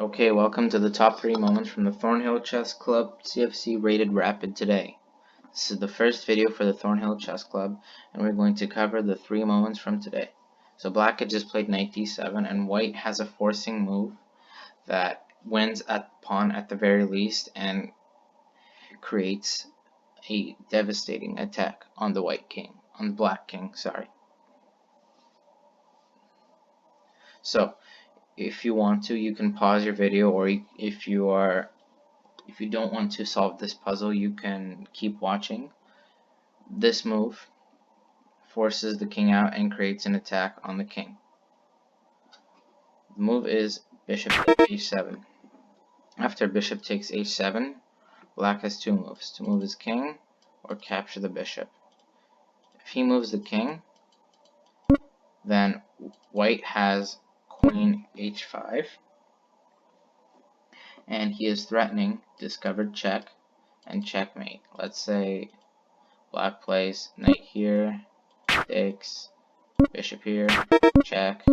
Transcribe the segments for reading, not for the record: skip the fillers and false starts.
Okay, welcome to the top 3 moments from the Thornhill Chess Club CFC Rated Rapid today. This is the first video for the Thornhill Chess Club, and we're going to cover the 3 moments from today. So black had just played knight d7, and white has a forcing move that wins at pawn at the very least and creates a devastating attack on the black king, sorry. So if you want to, you can pause your video, or if you don't want to solve this puzzle, you can keep watching. This move forces the king out and creates an attack on the king. The move is bishop takes h7. After bishop takes h7, black has 2 moves: to move his king or capture the bishop. If he moves the king, then white has queen h5, and he is threatening discovered check and checkmate. Let's say black plays knight here, takes, bishop here, check.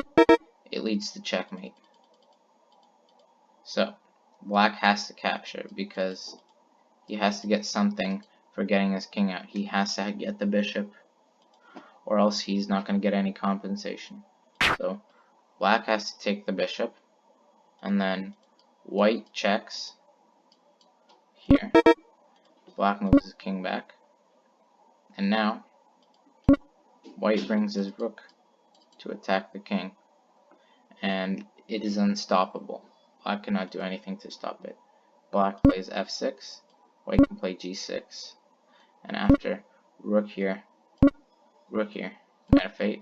It leads to checkmate. So black has to capture because he has to get something for getting his king out. He has to get the bishop, or else he's not going to get any compensation. So black has to take the bishop, and then white checks here. Black moves his king back, and now white brings his rook to attack the king, and it is unstoppable. Black cannot do anything to stop it. Black plays f6, white can play g6, and after rook here, f8,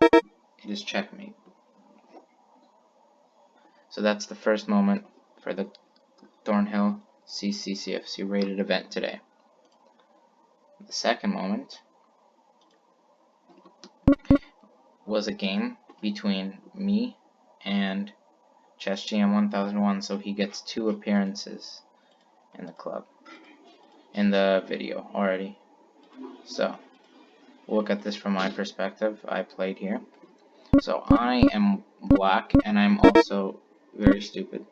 it is checkmate. So that's the first moment for the Thornhill CC CFC Rated event today. The second moment was a game between me and ChessGM 1001, so he gets 2 appearances in the club, in the video already. So we'll look at this from my perspective. I played here. So I am black, and I'm also very stupid.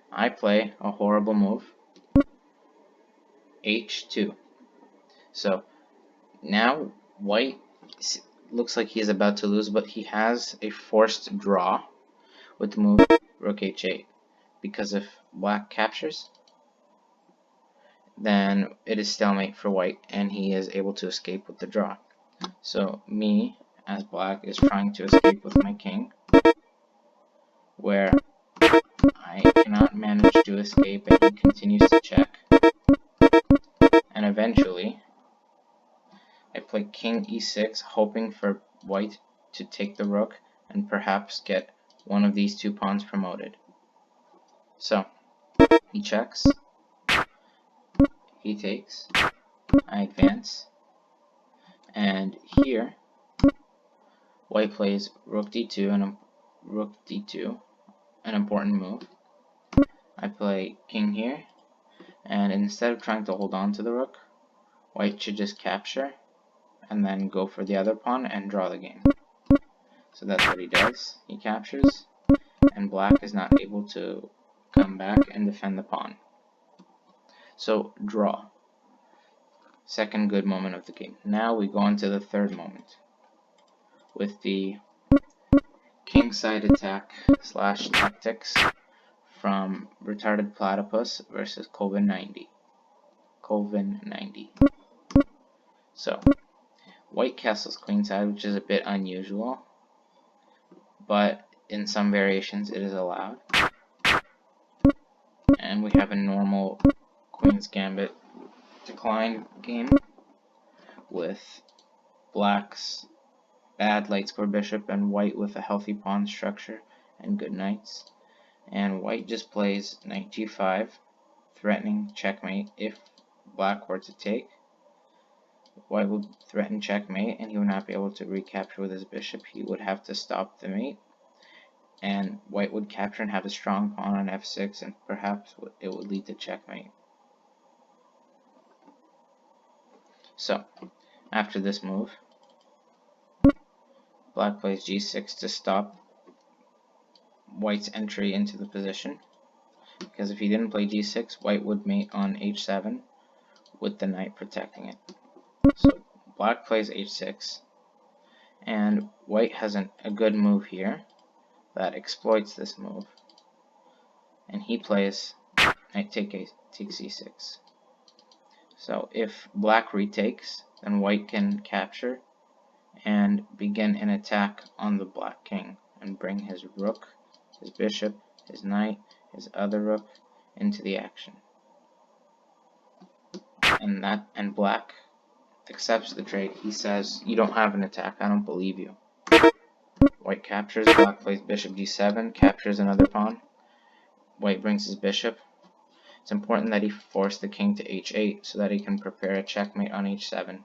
I play a horrible move, h2. So now white looks like he's about to lose, but he has a forced draw with the move rook h8, because if black captures, then it is stalemate for white, and he is able to escape with the draw. So me, as black, is trying to escape with my king, where I cannot manage to escape, and he continues to check. And eventually, I play king e6, hoping for white to take the rook and perhaps get one of these 2 pawns promoted. So he checks, he takes, I advance, and here white plays rook d2 an important move. I play king here, and instead of trying to hold on to the rook, white should just capture and then go for the other pawn and draw the game. So that's what he does. He captures, and black is not able to come back and defend the pawn. So draw. Second good moment of the game. Now we go on to the third moment with the kingside attack / tactics from Retarded Platypus versus Colvin 90. So white castles queenside, which is a bit unusual, but in some variations it is allowed. And we have a normal Queen's Gambit decline game with black's bad light square bishop and white with a healthy pawn structure and good knights. And white just plays knight g5, threatening checkmate. If black were to take, white would threaten checkmate, and he would not be able to recapture with his bishop. He would have to stop the mate, and white would capture and have a strong pawn on f6, and perhaps it would lead to checkmate. So after this move, black plays g6 to stop white's entry into the position, because if he didn't play d6, white would mate on h7 with the knight protecting it. So black plays h6, and white has a good move here that exploits this move, and he plays knight takes e6. So if black retakes, then white can capture and begin an attack on the black king and bring his rook, his bishop, his knight, his other rook into the action. And black accepts the trade. He says, "You don't have an attack, I don't believe you." White captures, black plays bishop d7, captures another pawn. White brings his bishop. It's important that he force the king to h8 so that he can prepare a checkmate on h7.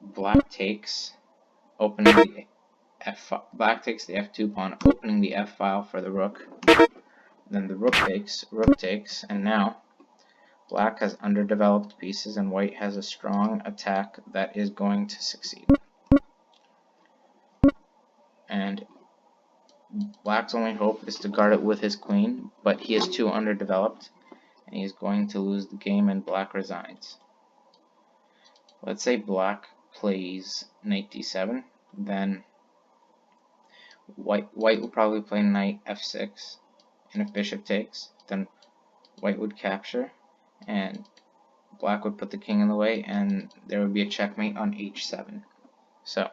Black takes, opening the black takes the f2 pawn, opening the f file for the rook. Then the rook takes, and now black has underdeveloped pieces and white has a strong attack that is going to succeed. And black's only hope is to guard it with his queen, but he is too underdeveloped and he's going to lose the game, and black resigns. Let's say black plays knight d7, then white will probably play knight f6, and if bishop takes, then white would capture and black would put the king in the way, and there would be a checkmate on h7. So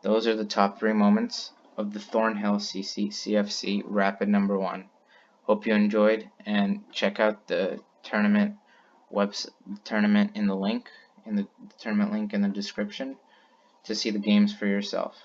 those are the top 3 moments of the Thornhill CC CFC Rapid number 1. Hope you enjoyed, and check out the tournament in the tournament link in the description to see the games for yourself.